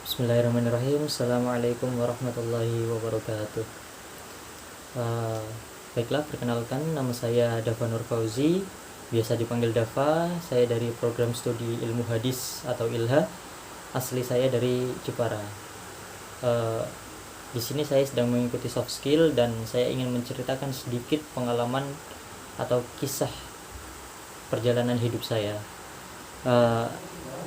Bismillahirrahmanirrahim. Assalamualaikum warahmatullahi wabarakatuh. Uh, Baiklah, perkenalkan, nama saya Dava Nur Fauzi, biasa dipanggil Dava. Saya dari program studi ilmu hadis atau ILHA. Asli saya dari Jepara. Uh, di sini saya sedang mengikuti soft skill dan saya ingin menceritakan sedikit pengalaman atau kisah perjalanan hidup saya.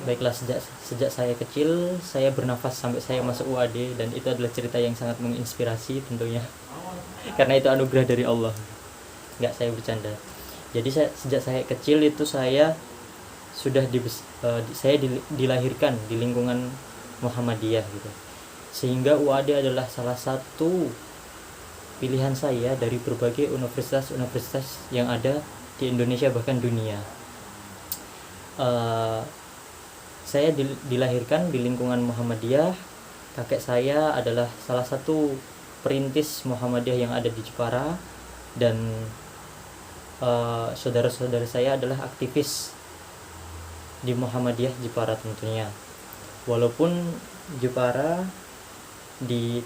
Baiklah, sejak saya kecil saya bernafas sampai saya masuk UAD, dan itu adalah cerita yang sangat menginspirasi tentunya karena itu anugerah dari Allah, nggak saya bercanda. Jadi sejak saya kecil itu saya sudah dilahirkan di lingkungan Muhammadiyah gitu, sehingga UAD adalah salah satu pilihan saya dari berbagai universitas-universitas yang ada di Indonesia bahkan dunia. Saya dilahirkan di lingkungan Muhammadiyah. Kakek saya adalah salah satu perintis Muhammadiyah yang ada di Jepara, dan saudara-saudara saya adalah aktivis di Muhammadiyah Jepara tentunya. Walaupun Jepara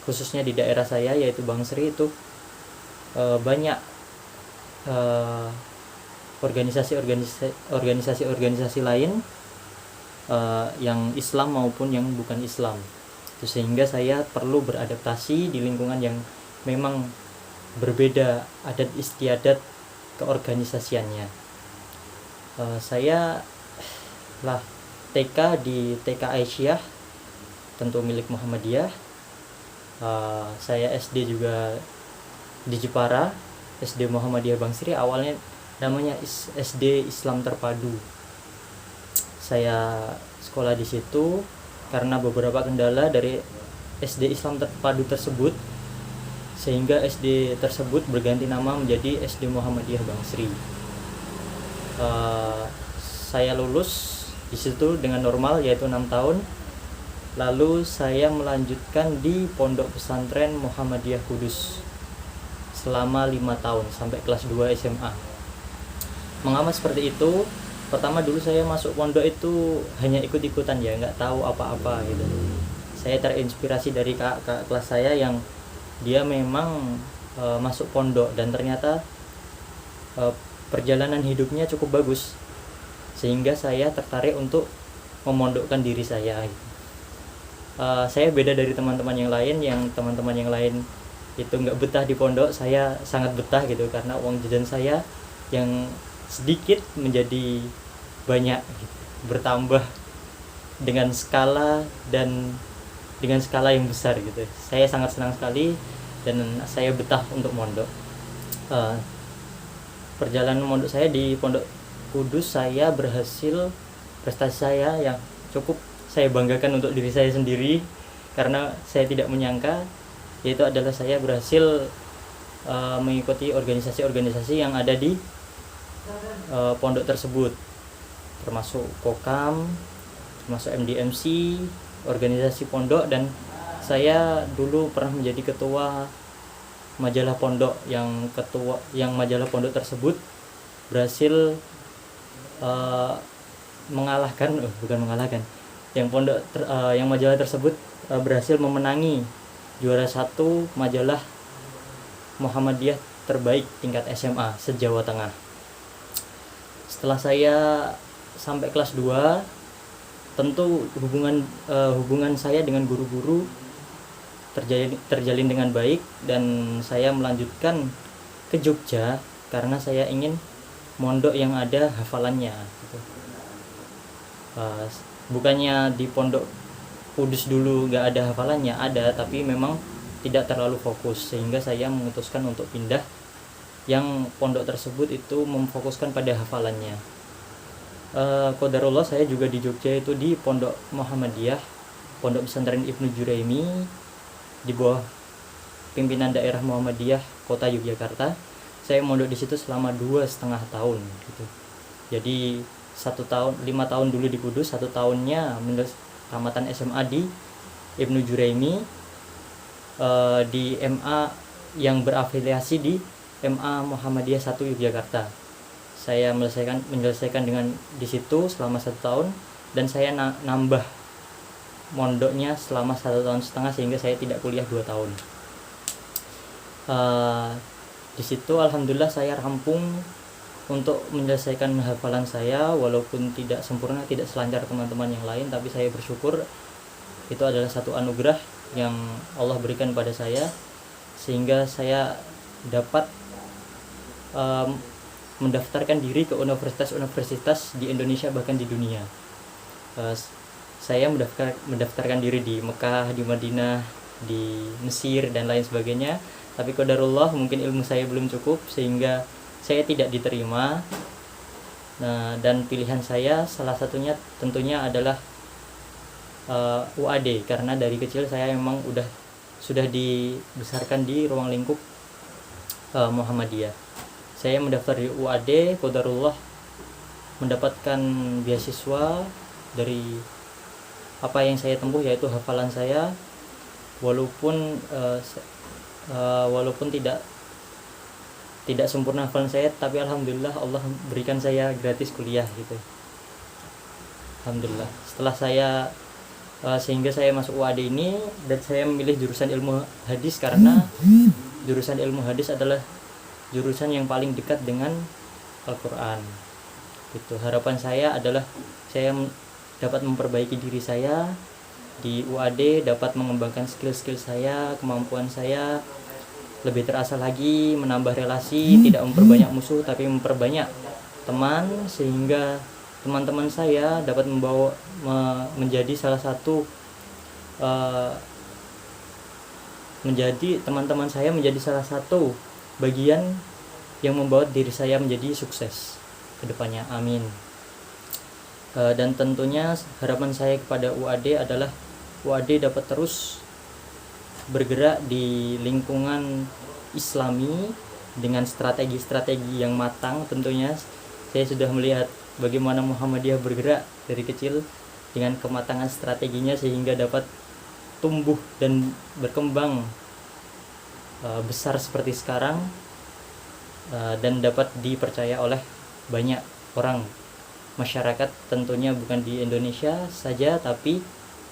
khususnya di daerah saya yaitu Bangsri itu banyak organisasi lain yang Islam maupun yang bukan Islam, sehingga saya perlu beradaptasi di lingkungan yang memang berbeda adat istiadat keorganisasiannya. Saya lah TK di TK Aisyah, tentu milik Muhammadiyah. Saya SD juga di Jepara, SD Muhammadiyah Bangsri, awalnya namanya SD Islam Terpadu. Saya sekolah di situ karena beberapa kendala dari SD Islam Terpadu tersebut, sehingga SD tersebut berganti nama menjadi SD Muhammadiyah Bangsri. Saya lulus di situ dengan normal yaitu 6 tahun. Lalu saya melanjutkan di Pondok Pesantren Muhammadiyah Kudus selama 5 tahun sampai kelas 2 SMA. Mengapa seperti itu? Pertama dulu saya masuk pondok itu hanya ikut-ikutan ya, nggak tahu apa-apa gitu. Saya terinspirasi dari kakak kelas saya yang dia memang masuk pondok, dan ternyata perjalanan hidupnya cukup bagus, sehingga saya tertarik untuk memondokkan diri saya gitu. Saya beda dari teman-teman yang lain itu nggak betah di pondok. Saya sangat betah gitu, karena uang jajan saya yang sedikit menjadi banyak gitu, bertambah dengan skala yang besar gitu. Saya sangat senang sekali dan saya betah untuk mondok. Perjalanan mondok saya di Pondok Kudus, saya berhasil, prestasi saya yang cukup saya banggakan untuk diri saya sendiri, karena saya tidak menyangka, yaitu adalah saya berhasil mengikuti organisasi-organisasi yang ada di pondok tersebut, termasuk Kokam, termasuk MDMC, organisasi pondok, dan saya dulu pernah menjadi ketua majalah pondok, yang majalah pondok tersebut berhasil yang majalah tersebut berhasil memenangi juara 1 majalah Muhammadiyah terbaik tingkat SMA se-Jawa Tengah. Setelah saya sampai kelas 2, tentu hubungan saya dengan guru-guru terjalin dengan baik, dan saya melanjutkan ke Jogja karena saya ingin mondok yang ada hafalannya gitu. Bukannya di Pondok Kudus dulu nggak ada hafalannya, ada, tapi memang tidak terlalu fokus, sehingga saya memutuskan untuk pindah yang pondok tersebut itu memfokuskan pada hafalannya. Qadarullah saya juga di Jogja itu di Pondok Muhammadiyah, Pondok Pesantren Ibnu Juraimi, di bawah pimpinan daerah Muhammadiyah Kota Yogyakarta. Saya mondok di situ selama 2,5 tahun gitu. Jadi 5 tahun dulu di Kudus, 1 tahunnya tamatan SMA di Ibnu Juraimi, di MA yang berafiliasi di MA Muhammadiyah 1 Yogyakarta. Saya menyelesaikan dengan di situ selama 1 tahun, dan saya nambah mondoknya selama 1,5 tahun sehingga saya tidak kuliah 2 tahun. Di situ alhamdulillah saya rampung untuk menyelesaikan hafalan saya, walaupun tidak sempurna, tidak selancar teman-teman yang lain, tapi saya bersyukur itu adalah satu anugerah yang Allah berikan pada saya sehingga saya dapat mendaftarkan diri ke universitas-universitas di Indonesia bahkan di dunia. Saya mendaftarkan diri di Mekah, di Madinah, di Mesir dan lain sebagainya, tapi qadarullah mungkin ilmu saya belum cukup sehingga saya tidak diterima. Nah, dan pilihan saya salah satunya tentunya adalah UAD, karena dari kecil saya memang sudah dibesarkan di ruang lingkup Muhammadiyah. Saya mendaftar di UAD, qadarullah mendapatkan beasiswa dari apa yang saya tempuh, yaitu hafalan saya, walaupun tidak sempurna hafalan saya, tapi alhamdulillah Allah berikan saya gratis kuliah gitu. Alhamdulillah. Setelah sehingga saya masuk UAD ini, dan saya memilih jurusan ilmu hadis karena jurusan ilmu hadis adalah jurusan yang paling dekat dengan Al-Quran gitu. Harapan saya adalah saya dapat memperbaiki diri saya di UAD, dapat mengembangkan skill-skill saya, kemampuan saya lebih terasa lagi, menambah relasi, tidak memperbanyak musuh tapi memperbanyak teman, sehingga teman-teman saya dapat menjadi salah satu teman-teman saya menjadi salah satu bagian yang membawa diri saya menjadi sukses ke depannya. Amin. Dan tentunya harapan saya kepada UAD adalah UAD dapat terus bergerak di lingkungan Islami dengan strategi-strategi yang matang. Tentunya saya sudah melihat bagaimana Muhammadiyah bergerak dari kecil dengan kematangan strateginya sehingga dapat tumbuh dan berkembang besar seperti sekarang, dan dapat dipercaya oleh banyak orang masyarakat, tentunya bukan di Indonesia saja tapi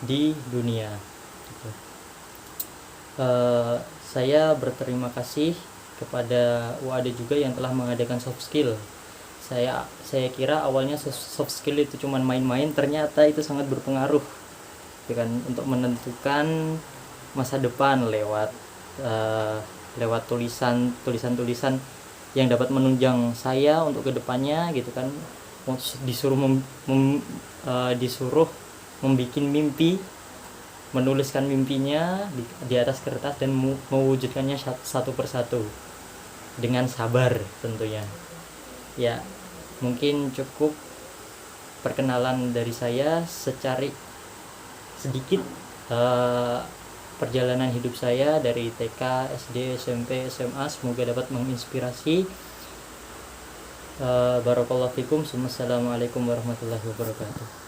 di dunia gitu. Saya berterima kasih kepada UAD juga yang telah mengadakan soft skill. Saya kira awalnya soft skill itu cuma main-main, ternyata itu sangat berpengaruh kan, untuk menentukan masa depan lewat tulisan yang dapat menunjang saya untuk kedepannya gitu kan. Disuruh membuat mimpi, menuliskan mimpinya di atas kertas dan mewujudkannya satu persatu dengan sabar tentunya. Ya, mungkin cukup perkenalan dari saya secara sedikit perjalanan hidup saya dari TK, SD, SMP, SMA. Semoga dapat menginspirasi. Barakallahu fikum. Assalamualaikum warahmatullahi wabarakatuh.